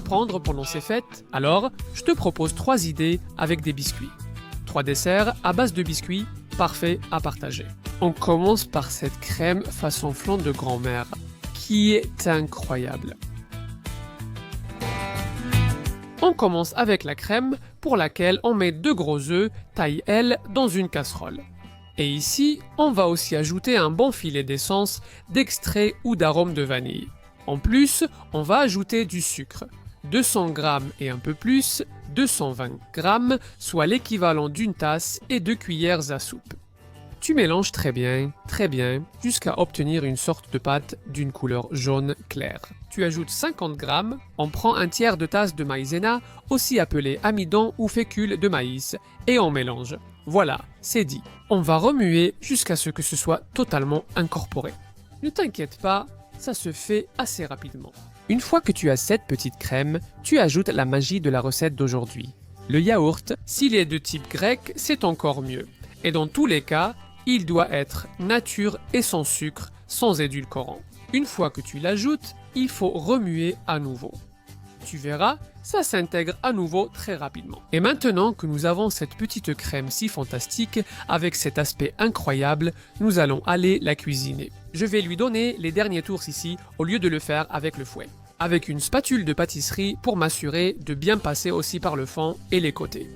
surprendre pendant ces fêtes? Alors, je te propose 3 idées avec des biscuits. 3 desserts à base de biscuits, parfaits à partager. On commence par cette crème façon flan de grand-mère, qui est incroyable. On commence avec la crème pour laquelle on met 2 gros œufs taille L dans une casserole. Et ici, on va aussi ajouter un bon filet d'essence, d'extrait ou d'arôme de vanille. En plus, on va ajouter du sucre. 200 g et un peu plus, 220 g, soit l'équivalent d'une tasse et 2 cuillères à soupe. Tu mélanges très bien, jusqu'à obtenir une sorte de pâte d'une couleur jaune clair. Tu ajoutes 50 g, on prend un tiers de tasse de maïzena, aussi appelé amidon ou fécule de maïs, et on mélange. Voilà, c'est dit. On va remuer jusqu'à ce que ce soit totalement incorporé. Ne t'inquiète pas, ça se fait assez rapidement. Une fois que tu as cette petite crème, tu ajoutes la magie de la recette d'aujourd'hui. Le yaourt, s'il est de type grec, c'est encore mieux. Et dans tous les cas, il doit être nature et sans sucre, sans édulcorant. Une fois que tu l'ajoutes, il faut remuer à nouveau. Tu verras, ça s'intègre à nouveau très rapidement. Et maintenant que nous avons cette petite crème si fantastique, avec cet aspect incroyable, nous allons aller la cuisiner. Je vais lui donner les derniers tours ici, au lieu de le faire avec le fouet. Avec une spatule de pâtisserie pour m'assurer de bien passer aussi par le fond et les côtés.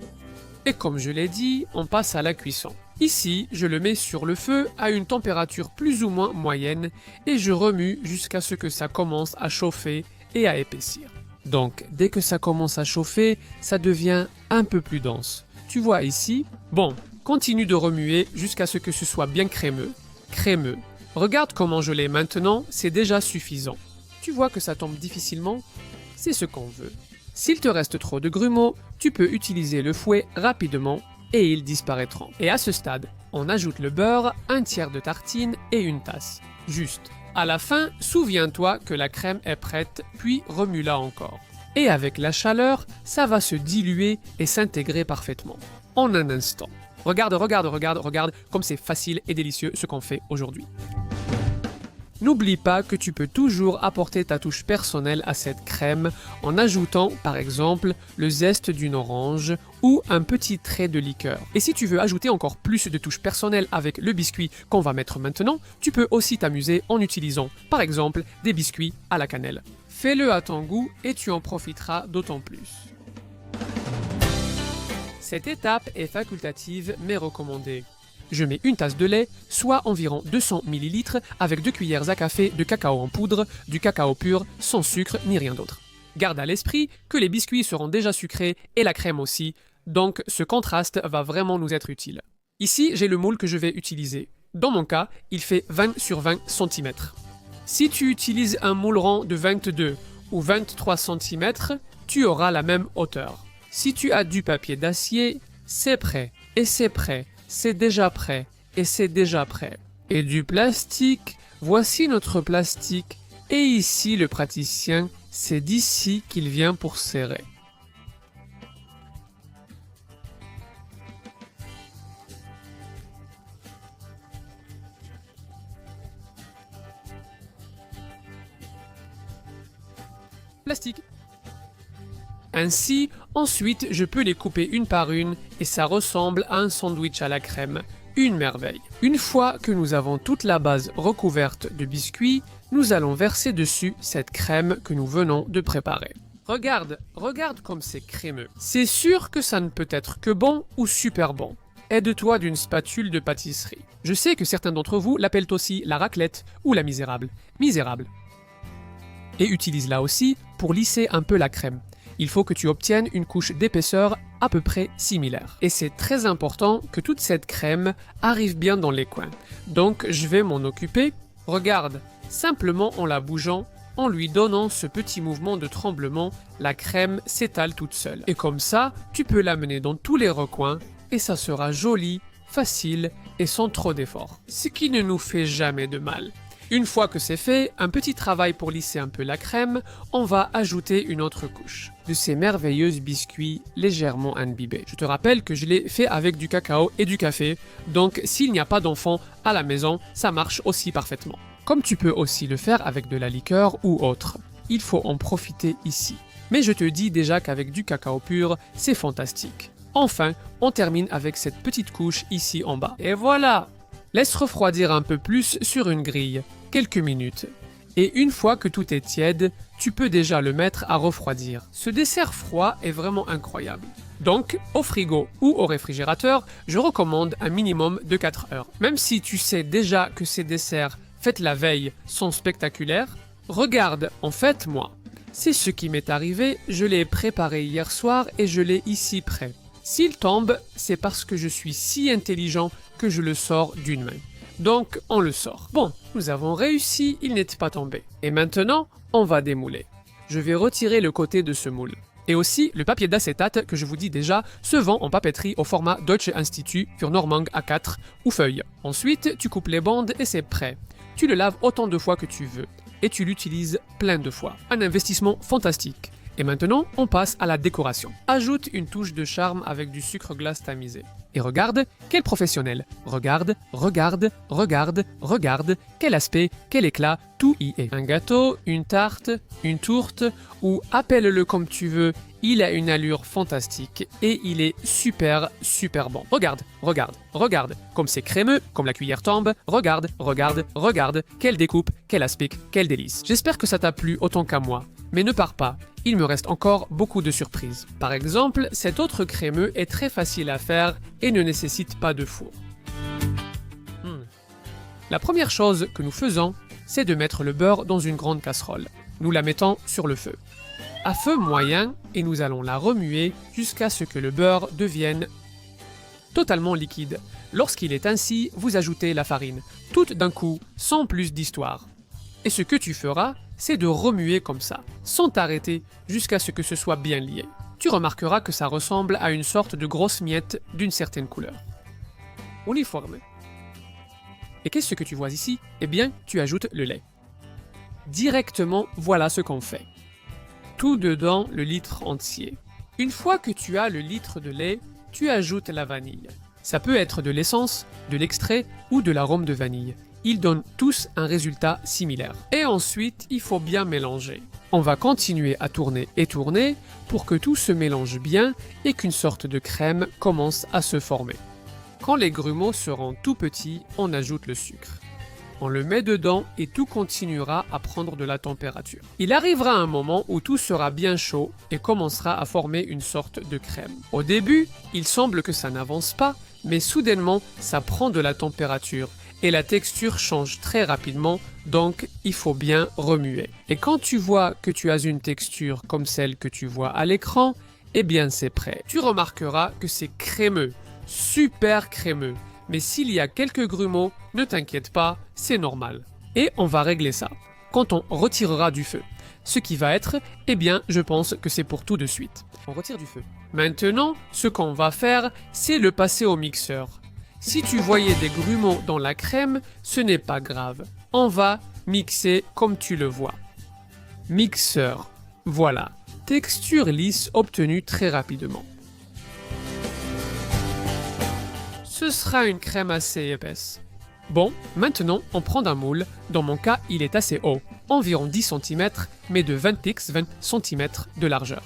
Et comme je l'ai dit, on passe à la cuisson. Ici, je le mets sur le feu à une température plus ou moins moyenne et je remue jusqu'à ce que ça commence à chauffer et à épaissir. Donc, dès que ça commence à chauffer, ça devient un peu plus dense. Tu vois ici? Bon, continue de remuer jusqu'à ce que ce soit bien crémeux. Crémeux. Regarde comment je l'ai maintenant, c'est déjà suffisant. Tu vois que ça tombe difficilement? C'est ce qu'on veut. S'il te reste trop de grumeaux, tu peux utiliser le fouet rapidement et ils disparaîtront. Et à ce stade, on ajoute le beurre, un tiers de tartine et une tasse. Juste. À la fin, souviens-toi que la crème est prête, puis remue-la encore. Et avec la chaleur, ça va se diluer et s'intégrer parfaitement. En un instant. Regarde comme c'est facile et délicieux ce qu'on fait aujourd'hui. N'oublie pas que tu peux toujours apporter ta touche personnelle à cette crème en ajoutant par exemple le zeste d'une orange ou un petit trait de liqueur. Et si tu veux ajouter encore plus de touches personnelles avec le biscuit qu'on va mettre maintenant, tu peux aussi t'amuser en utilisant par exemple des biscuits à la cannelle. Fais-le à ton goût et tu en profiteras d'autant plus. Cette étape est facultative mais recommandée. Je mets une tasse de lait, soit environ 200 ml avec 2 cuillères à café de cacao en poudre, du cacao pur, sans sucre ni rien d'autre. Garde à l'esprit que les biscuits seront déjà sucrés et la crème aussi, donc ce contraste va vraiment nous être utile. Ici, j'ai le moule que je vais utiliser. Dans mon cas, il fait 20 sur 20 cm. Si tu utilises un moule rond de 22 ou 23 cm, tu auras la même hauteur. Si tu as du papier d'acier, c'est prêt et c'est prêt. C'est déjà prêt, et c'est déjà prêt. Et du plastique, voici notre plastique. Et ici, le praticien, c'est d'ici qu'il vient pour serrer. Plastique. Ainsi, ensuite, je peux les couper une par une et ça ressemble à un sandwich à la crème. Une merveille. Une fois que nous avons toute la base recouverte de biscuits, nous allons verser dessus cette crème que nous venons de préparer. Regarde comme c'est crémeux. C'est sûr que ça ne peut être que bon ou super bon. Aide-toi d'une spatule de pâtisserie. Je sais que certains d'entre vous l'appellent aussi la raclette ou la misérable. Misérable. Et utilise-la aussi pour lisser un peu la crème. Il faut que tu obtiennes une couche d'épaisseur à peu près similaire. Et c'est très important que toute cette crème arrive bien dans les coins. Donc je vais m'en occuper. Regarde, simplement en la bougeant, en lui donnant ce petit mouvement de tremblement, la crème s'étale toute seule. Et comme ça, tu peux l'amener dans tous les recoins et ça sera joli, facile et sans trop d'efforts. Ce qui ne nous fait jamais de mal. Une fois que c'est fait, un petit travail pour lisser un peu la crème, on va ajouter une autre couche de ces merveilleux biscuits légèrement imbibés. Je te rappelle que je l'ai fait avec du cacao et du café, donc s'il n'y a pas d'enfant à la maison, ça marche aussi parfaitement. Comme tu peux aussi le faire avec de la liqueur ou autre. Il faut en profiter ici. Mais je te dis déjà qu'avec du cacao pur, c'est fantastique. Enfin, on termine avec cette petite couche ici en bas. Et voilà! Laisse refroidir un peu plus sur une grille, quelques minutes. Et une fois que tout est tiède, tu peux déjà le mettre à refroidir. Ce dessert froid est vraiment incroyable. Donc, au frigo ou au réfrigérateur, je recommande un minimum de 4 heures. Même si tu sais déjà que ces desserts faits la veille sont spectaculaires, regarde, en fait, moi. C'est ce qui m'est arrivé, je l'ai préparé hier soir et je l'ai ici prêt. S'il tombe, c'est parce que je suis si intelligent que je le sors d'une main. Donc, on le sort. Bon, nous avons réussi, il n'est pas tombé. Et maintenant, on va démouler. Je vais retirer le côté de ce moule. Et aussi, le papier d'acétate que je vous dis déjà se vend en papeterie au format Deutsche Institut für Normang A4 ou feuille. Ensuite, tu coupes les bandes et c'est prêt. Tu le laves autant de fois que tu veux. Et tu l'utilises plein de fois. Un investissement fantastique. Et maintenant, on passe à la décoration. Ajoute une touche de charme avec du sucre glace tamisé. Et regarde, quel professionnel. Regarde, regarde, regarde, regarde, quel aspect, quel éclat, tout y est. Un gâteau, une tarte, une tourte, ou appelle-le comme tu veux, il a une allure fantastique et il est super, super bon. Regarde, regarde, regarde, comme c'est crémeux, comme la cuillère tombe, regarde, regarde, regarde, quelle découpe, quel aspect, quel délice. J'espère que ça t'a plu autant qu'à moi. Mais ne pars pas, il me reste encore beaucoup de surprises. Par exemple, cet autre crémeux est très facile à faire et ne nécessite pas de four. La première chose que nous faisons, c'est de mettre le beurre dans une grande casserole. Nous la mettons sur le feu. À feu moyen, et nous allons la remuer jusqu'à ce que le beurre devienne totalement liquide. Lorsqu'il est ainsi, vous ajoutez la farine, toute d'un coup, sans plus d'histoire. Et ce que tu feras, c'est de remuer comme ça, sans t'arrêter, jusqu'à ce que ce soit bien lié. Tu remarqueras que ça ressemble à une sorte de grosse miette d'une certaine couleur. Uniforme. Et qu'est-ce que tu vois ici? Eh bien, tu ajoutes le lait. Directement, voilà ce qu'on fait. Tout dedans, le litre entier. Une fois que tu as le litre de lait, tu ajoutes la vanille. Ça peut être de l'essence, de l'extrait ou de l'arôme de vanille. Ils donnent tous un résultat similaire. Et ensuite, il faut bien mélanger. On va continuer à tourner et tourner pour que tout se mélange bien et qu'une sorte de crème commence à se former. Quand les grumeaux seront tout petits, on ajoute le sucre. On le met dedans et tout continuera à prendre de la température. Il arrivera un moment où tout sera bien chaud et commencera à former une sorte de crème. Au début, il semble que ça n'avance pas, mais soudainement, ça prend de la température et la texture change très rapidement, donc il faut bien remuer. Et quand tu vois que tu as une texture comme celle que tu vois à l'écran, eh bien c'est prêt. Tu remarqueras que c'est crémeux, super crémeux. Mais s'il y a quelques grumeaux, ne t'inquiète pas, c'est normal. Et on va régler ça quand on retirera du feu. Ce qui va être, eh bien, je pense que c'est pour tout de suite. On retire du feu. Maintenant, ce qu'on va faire, c'est le passer au mixeur. Si tu voyais des grumeaux dans la crème, ce n'est pas grave. On va mixer comme tu le vois. Mixeur. Voilà. Texture lisse obtenue très rapidement. Ce sera une crème assez épaisse. Bon, maintenant on prend un moule, dans mon cas il est assez haut, environ 10 cm, mais de 20 x 20 cm de largeur.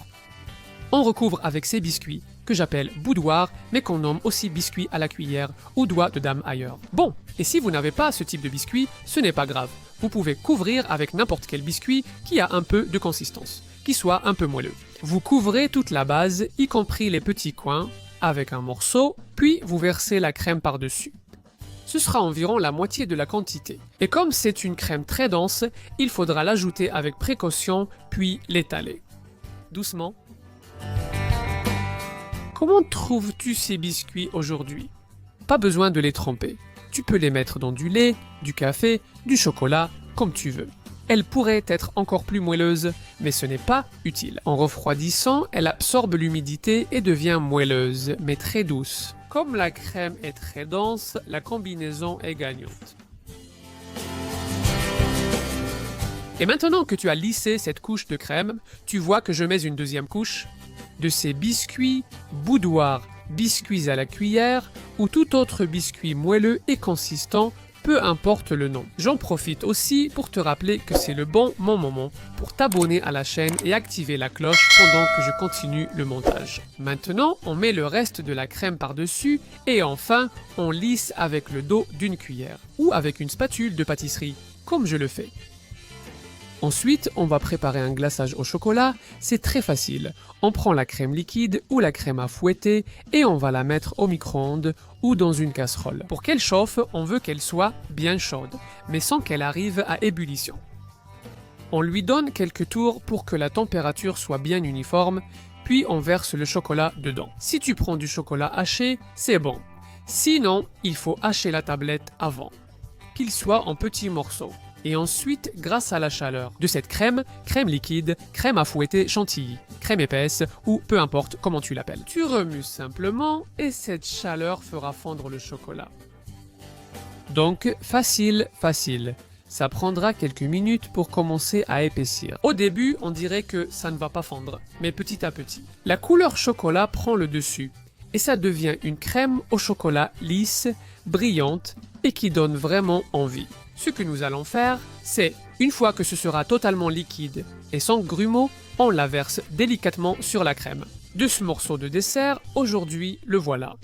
On recouvre avec ces biscuits, que j'appelle boudoir, mais qu'on nomme aussi biscuits à la cuillère ou doigt de dame ailleurs. Bon, et si vous n'avez pas ce type de biscuit, ce n'est pas grave. Vous pouvez couvrir avec n'importe quel biscuit qui a un peu de consistance, qui soit un peu moelleux. Vous couvrez toute la base, y compris les petits coins, avec un morceau, puis vous versez la crème par-dessus. Ce sera environ la moitié de la quantité. Et comme c'est une crème très dense, il faudra l'ajouter avec précaution, puis l'étaler. Doucement. Comment trouves-tu ces biscuits aujourd'hui? Pas besoin de les tremper. Tu peux les mettre dans du lait, du café, du chocolat, comme tu veux. Elle pourrait être encore plus moelleuse, mais ce n'est pas utile. En refroidissant, elle absorbe l'humidité et devient moelleuse, mais très douce. Comme la crème est très dense, la combinaison est gagnante. Et maintenant que tu as lissé cette couche de crème, tu vois que je mets une deuxième couche de ces biscuits boudoir, biscuits à la cuillère ou tout autre biscuit moelleux et consistant peu importe le nom. J'en profite aussi pour te rappeler que c'est le bon moment pour t'abonner à la chaîne et activer la cloche pendant que je continue le montage. Maintenant, on met le reste de la crème par-dessus et enfin, on lisse avec le dos d'une cuillère ou avec une spatule de pâtisserie, comme je le fais. Ensuite, on va préparer un glaçage au chocolat, c'est très facile. On prend la crème liquide ou la crème à fouetter et on va la mettre au micro-ondes ou dans une casserole. Pour qu'elle chauffe, on veut qu'elle soit bien chaude, mais sans qu'elle arrive à ébullition. On lui donne quelques tours pour que la température soit bien uniforme, puis on verse le chocolat dedans. Si tu prends du chocolat haché, c'est bon. Sinon, il faut hacher la tablette avant, qu'il soit en petits morceaux. Et ensuite, grâce à la chaleur de cette crème liquide, crème à fouetter chantilly, crème épaisse ou peu importe comment tu l'appelles. Tu remues simplement et cette chaleur fera fondre le chocolat. Donc, facile. Ça prendra quelques minutes pour commencer à épaissir. Au début, on dirait que ça ne va pas fondre, mais petit à petit. La couleur chocolat prend le dessus et ça devient une crème au chocolat lisse, brillante et qui donne vraiment envie. Ce que nous allons faire, c'est, une fois que ce sera totalement liquide et sans grumeaux, on la verse délicatement sur la crème. De ce morceau de dessert, aujourd'hui, le voilà.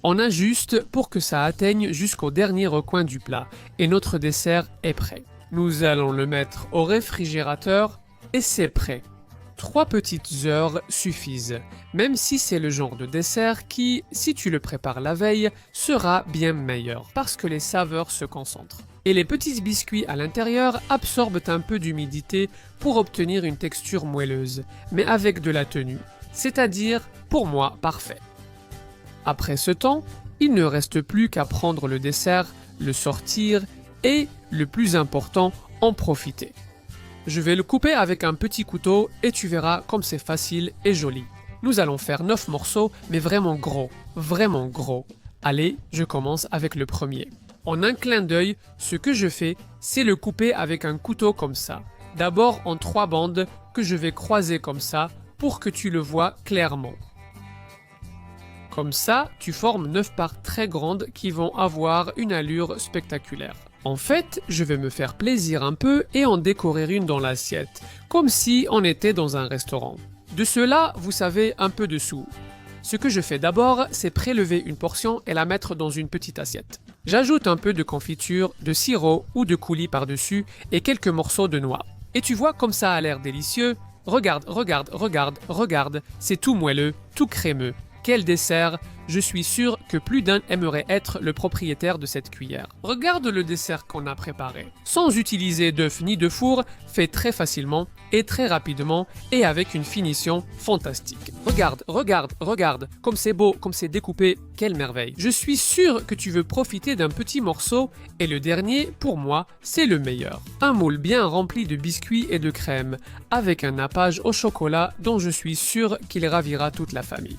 On ajuste pour que ça atteigne jusqu'au dernier recoin du plat et notre dessert est prêt. Nous allons le mettre au réfrigérateur et c'est prêt. 3 petites heures suffisent, même si c'est le genre de dessert qui, si tu le prépares la veille, sera bien meilleur parce que les saveurs se concentrent. Et les petits biscuits à l'intérieur absorbent un peu d'humidité pour obtenir une texture moelleuse, mais avec de la tenue, c'est-à-dire, pour moi, parfait. Après ce temps, il ne reste plus qu'à prendre le dessert, le sortir et, le plus important, en profiter. Je vais le couper avec un petit couteau et tu verras comme c'est facile et joli. Nous allons faire 9 morceaux, mais vraiment gros. Allez, je commence avec le premier. En un clin d'œil, ce que je fais, c'est le couper avec un couteau comme ça. D'abord en 3 bandes que je vais croiser comme ça pour que tu le vois clairement. Comme ça, tu formes 9 parts très grandes qui vont avoir une allure spectaculaire. En fait, je vais me faire plaisir un peu et en décorer une dans l'assiette, comme si on était dans un restaurant. De cela, vous savez, un peu de sous. Ce que je fais d'abord, c'est prélever une portion et la mettre dans une petite assiette. J'ajoute un peu de confiture, de sirop ou de coulis par-dessus et quelques morceaux de noix. Et tu vois comme ça a l'air délicieux? Regarde, c'est tout moelleux, tout crémeux. Quel dessert! Je suis sûr que plus d'un aimerait être le propriétaire de cette cuillère. Regarde le dessert qu'on a préparé. Sans utiliser d'œuf ni de four, fait très facilement et très rapidement et avec une finition fantastique. Regarde, comme c'est beau, comme c'est découpé, quelle merveille. Je suis sûr que tu veux profiter d'un petit morceau et le dernier, pour moi, c'est le meilleur. Un moule bien rempli de biscuits et de crème, avec un nappage au chocolat dont je suis sûr qu'il ravira toute la famille.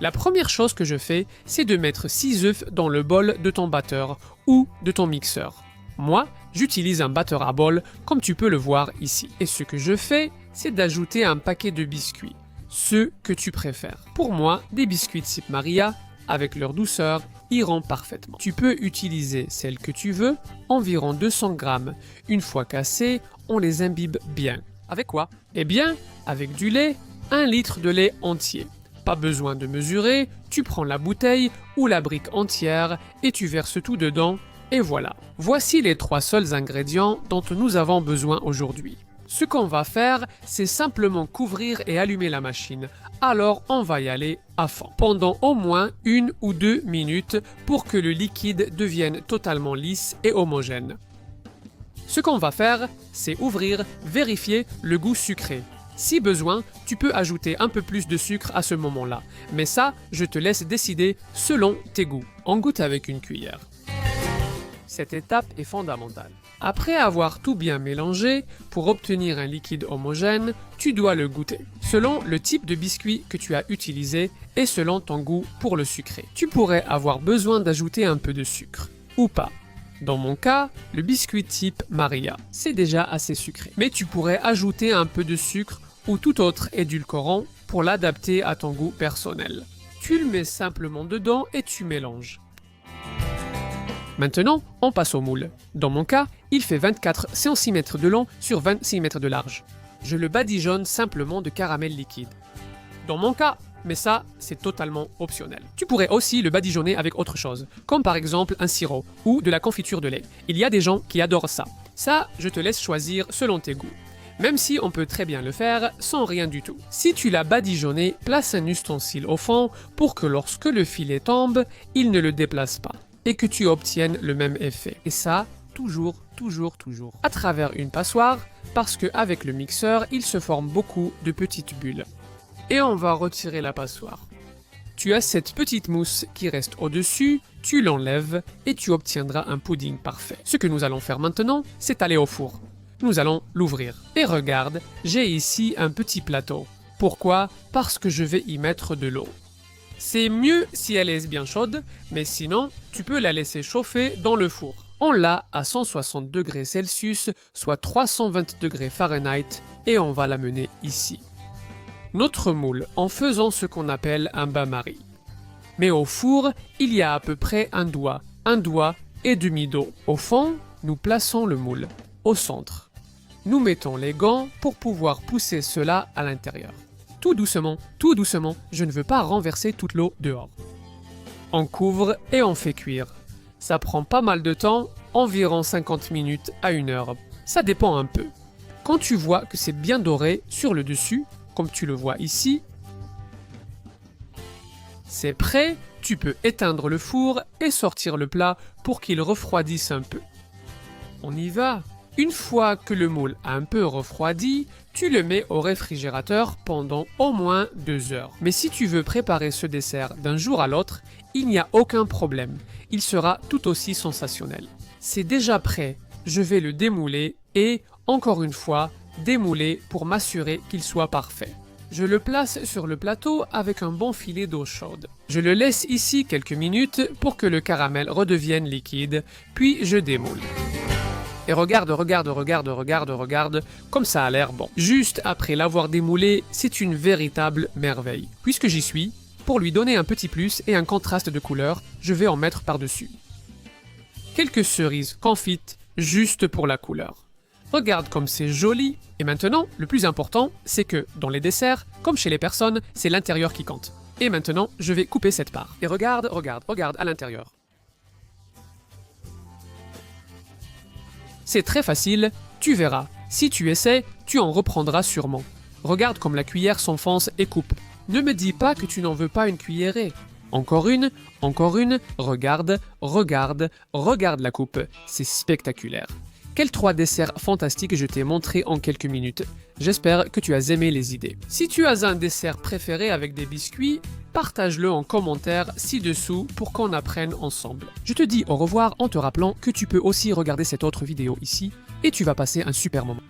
La première chose que je fais, c'est de mettre 6 œufs dans le bol de ton batteur ou de ton mixeur. Moi, j'utilise un batteur à bol, comme tu peux le voir ici. Et ce que je fais, c'est d'ajouter un paquet de biscuits, ceux que tu préfères. Pour moi, des biscuits type Maria, avec leur douceur, iront parfaitement. Tu peux utiliser celles que tu veux, environ 200 grammes. Une fois cassés, on les imbibe bien. Avec quoi? Eh bien, avec du lait, 1 litre de lait entier. Pas besoin de mesurer, tu prends la bouteille ou la brique entière et tu verses tout dedans et voilà. Voici les 3 seuls ingrédients dont nous avons besoin aujourd'hui. Ce qu'on va faire, c'est simplement couvrir et allumer la machine. Alors on va y aller à fond. Pendant au moins 1 ou 2 minutes pour que le liquide devienne totalement lisse et homogène. Ce qu'on va faire, c'est ouvrir, vérifier le goût sucré. Si besoin, tu peux ajouter un peu plus de sucre à ce moment-là, mais ça, je te laisse décider selon tes goûts. On goûte avec une cuillère. Cette étape est fondamentale. Après avoir tout bien mélangé, pour obtenir un liquide homogène, tu dois le goûter, selon le type de biscuit que tu as utilisé et selon ton goût pour le sucré. Tu pourrais avoir besoin d'ajouter un peu de sucre, ou pas. Dans mon cas, le biscuit type Maria, c'est déjà assez sucré. Mais tu pourrais ajouter un peu de sucre ou tout autre édulcorant pour l'adapter à ton goût personnel. Tu le mets simplement dedans et tu mélanges. Maintenant, on passe au moule. Dans mon cas, il fait 24 cm de long sur 20 cm de large. Je le badigeonne simplement de caramel liquide. Dans mon cas, mais ça, c'est totalement optionnel. Tu pourrais aussi le badigeonner avec autre chose, comme par exemple un sirop ou de la confiture de lait. Il y a des gens qui adorent ça. Ça, je te laisse choisir selon tes goûts. Même si on peut très bien le faire sans rien du tout. Si tu l'as badigeonné, place un ustensile au fond pour que lorsque le filet tombe, il ne le déplace pas et que tu obtiennes le même effet. Et ça, toujours à travers une passoire, parce qu'avec le mixeur, il se forme beaucoup de petites bulles. Et on va retirer la passoire. Tu as cette petite mousse qui reste au-dessus, tu l'enlèves et tu obtiendras un pudding parfait. Ce que nous allons faire maintenant, c'est aller au four. Nous allons l'ouvrir. Et regarde, j'ai ici un petit plateau. Pourquoi? Parce que je vais y mettre de l'eau. C'est mieux si elle est bien chaude, mais sinon, tu peux la laisser chauffer dans le four. On l'a à 160 degrés Celsius, soit 320 degrés Fahrenheit, et on va l'amener ici. Notre moule en faisant ce qu'on appelle un bain-marie. Mais au four, il y a à peu près un doigt et demi d'eau. Au fond, nous plaçons le moule. Au centre, nous mettons les gants pour pouvoir pousser cela à l'intérieur. Tout doucement, je ne veux pas renverser toute l'eau dehors. On couvre et on fait cuire. Ça prend pas mal de temps, environ 50 minutes à 1 heure. Ça dépend un peu. Quand tu vois que c'est bien doré sur le dessus, comme tu le vois ici, c'est prêt, tu peux éteindre le four et sortir le plat pour qu'il refroidisse un peu. On y va. Une fois que le moule a un peu refroidi, tu le mets au réfrigérateur pendant au moins 2 heures. Mais si tu veux préparer ce dessert d'un jour à l'autre, il n'y a aucun problème. Il sera tout aussi sensationnel. C'est déjà prêt. Je vais le démouler et, encore une fois, démouler pour m'assurer qu'il soit parfait. Je le place sur le plateau avec un bon filet d'eau chaude. Je le laisse ici quelques minutes pour que le caramel redevienne liquide, puis je démoule. Et regarde, comme ça a l'air bon. Juste après l'avoir démoulé, c'est une véritable merveille. Puisque j'y suis, pour lui donner un petit plus et un contraste de couleur, je vais en mettre par-dessus. Quelques cerises confites, juste pour la couleur. Regarde comme c'est joli. Et maintenant, le plus important, c'est que dans les desserts, comme chez les personnes, c'est l'intérieur qui compte. Et maintenant, je vais couper cette part. Et regarde à l'intérieur. C'est très facile, tu verras. Si tu essaies, tu en reprendras sûrement. Regarde comme la cuillère s'enfonce et coupe. Ne me dis pas que tu n'en veux pas une cuillerée. Encore une, regarde la coupe. C'est spectaculaire. Quels 3 desserts fantastiques je t'ai montrés en quelques minutes. J'espère que tu as aimé les idées. Si tu as un dessert préféré avec des biscuits, partage-le en commentaire ci-dessous pour qu'on apprenne ensemble. Je te dis au revoir en te rappelant que tu peux aussi regarder cette autre vidéo ici et tu vas passer un super moment.